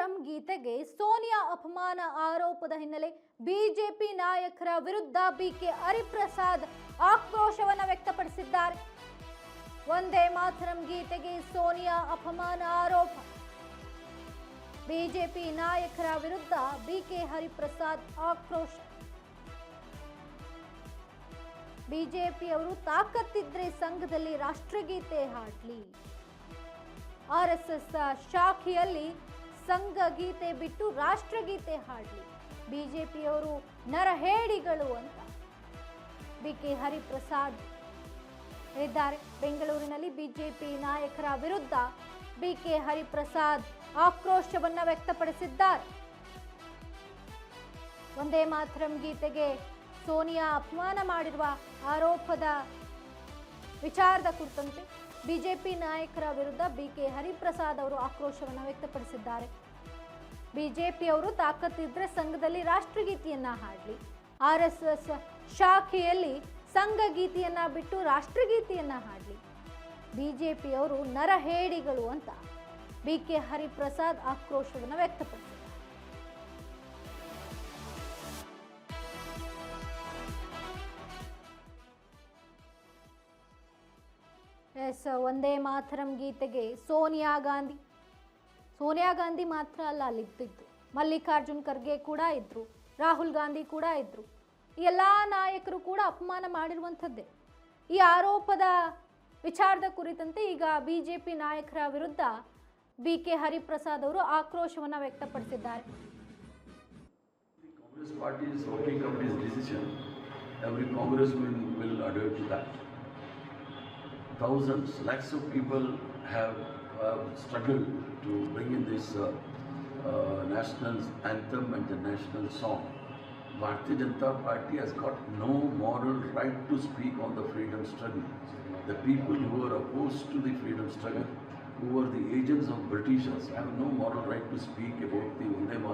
ಮಾತರಂ ಗೀತೆಗೆ ಸೋನಿಯಾ ಅಪಮಾನ ಆರೋಪದ ಹಿನ್ನೆಲೆ ಬಿಜೆಪಿ ನಾಯಕರ ವಿರುದ್ಧ ಬಿಕೆ ಹರಿಪ್ರಸಾದ್ ಆಕ್ರೋಶವನ್ನು ವ್ಯಕ್ತಪಡಿಸಿದ್ದಾರೆ. ವಂದೇ ಮಾತರಂ ಗೀತೆಗೆ ಸೋನಿಯಾ ಅಪಮಾನ ಆರೋಪ. ಬಿಜೆಪಿ ನಾಯಕರ ವಿರುದ್ಧ ಬಿಕೆ ಹರಿಪ್ರಸಾದ್ ಆಕ್ರೋಶ. ಬಿಜೆಪಿಯವರು ತಾಕತ್ತಿದ್ರೆ ಸಂಘದಲ್ಲಿ ರಾಷ್ಟ್ರಗೀತೆ ಹಾಡಲಿ. ಆರ್ಎಸ್ಎಸ್ ಶಾಖೆಯಲ್ಲಿ ಸಂಘ ಗೀತೆ ಬಿಟ್ಟು ರಾಷ್ಟ್ರಗೀತೆ ಹಾಡಲಿ. ಬಿಜೆಪಿಯವರು ನರಹೇಡಿಗಳು ಅಂತ ಬಿಕೆ ಹರಿಪ್ರಸಾದ್ ಹೇಳಿದ್ದಾರೆ. ಬೆಂಗಳೂರಿನಲ್ಲಿ ಬಿಜೆಪಿ ನಾಯಕರ ವಿರುದ್ಧ ಬಿಕೆ ಹರಿಪ್ರಸಾದ್ ಆಕ್ರೋಶವನ್ನ ವ್ಯಕ್ತಪಡಿಸಿದ್ದಾರೆ. ವಂದೇ ಮಾತರಂ ಗೀತೆಗೆ ಸೋನಿಯಾ ಅಪಮಾನ ಮಾಡಿರುವ ಆರೋಪದ ವಿಚಾರದ ಕುರಿತಂತೆ ಬಿಜೆಪಿ ನಾಯಕರ ವಿರುದ್ಧ ಬಿಕೆ ಹರಿಪ್ರಸಾದ್ ಅವರು ಆಕ್ರೋಶವನ್ನು ವ್ಯಕ್ತಪಡಿಸಿದ್ದಾರೆ. ಬಿಜೆಪಿಯವರು ತಾಕತ್ತಿದ್ರೆ ಸಂಘದಲ್ಲಿ ರಾಷ್ಟ್ರಗೀತೆಯನ್ನ ಹಾಡಲಿ. ಆರ್ಎಸ್ಎಸ್ ಶಾಖೆಯಲ್ಲಿ ಸಂಘ ಗೀತೆಯನ್ನ ಬಿಟ್ಟು ರಾಷ್ಟ್ರಗೀತೆಯನ್ನ ಹಾಡಲಿ. ಬಿಜೆಪಿಯವರು ನರಹೇಡಿಗಳು ಅಂತ ಬಿಕೆ ಹರಿಪ್ರಸಾದ್ ಆಕ್ರೋಶವನ್ನು ವ್ಯಕ್ತಪಡಿಸಿದ್ದಾರೆ. ವಂದೇ ಮಾತರಂ ಗೀತೆಗೆ ಸೋನಿಯಾ ಗಾಂಧಿ ಮಾತ್ರ ಅಲ್ಲ ಅಲ್ಲಿದ್ದು, ಮಲ್ಲಿಕಾರ್ಜುನ್ ಖರ್ಗೆ ಕೂಡ ಇದ್ರು, ರಾಹುಲ್ ಗಾಂಧಿ ಕೂಡ ಇದ್ರು. ಎಲ್ಲ ನಾಯಕರು ಕೂಡ ಅಪಮಾನ ಮಾಡಿರುವಂಥದ್ದೇ. ಈ ಆರೋಪದ ವಿಚಾರದ ಕುರಿತಂತೆ ಈಗ ಬಿಜೆಪಿ ನಾಯಕರ ವಿರುದ್ಧ ಬಿಕೆ ಹರಿಪ್ರಸಾದ್ ಅವರು ಆಕ್ರೋಶವನ್ನು ವ್ಯಕ್ತಪಡಿಸಿದ್ದಾರೆ. Congress party is working on this decision. Every congressman will adhere to that. Thousands, lakhs of people have struggled to bring in this national anthem and the national song. Bharatiya Janata Party has got no moral right to speak on the freedom struggle. The people who are opposed to the freedom struggle, who are the agents of Britishers, have no moral right to speak about the Vande Mataram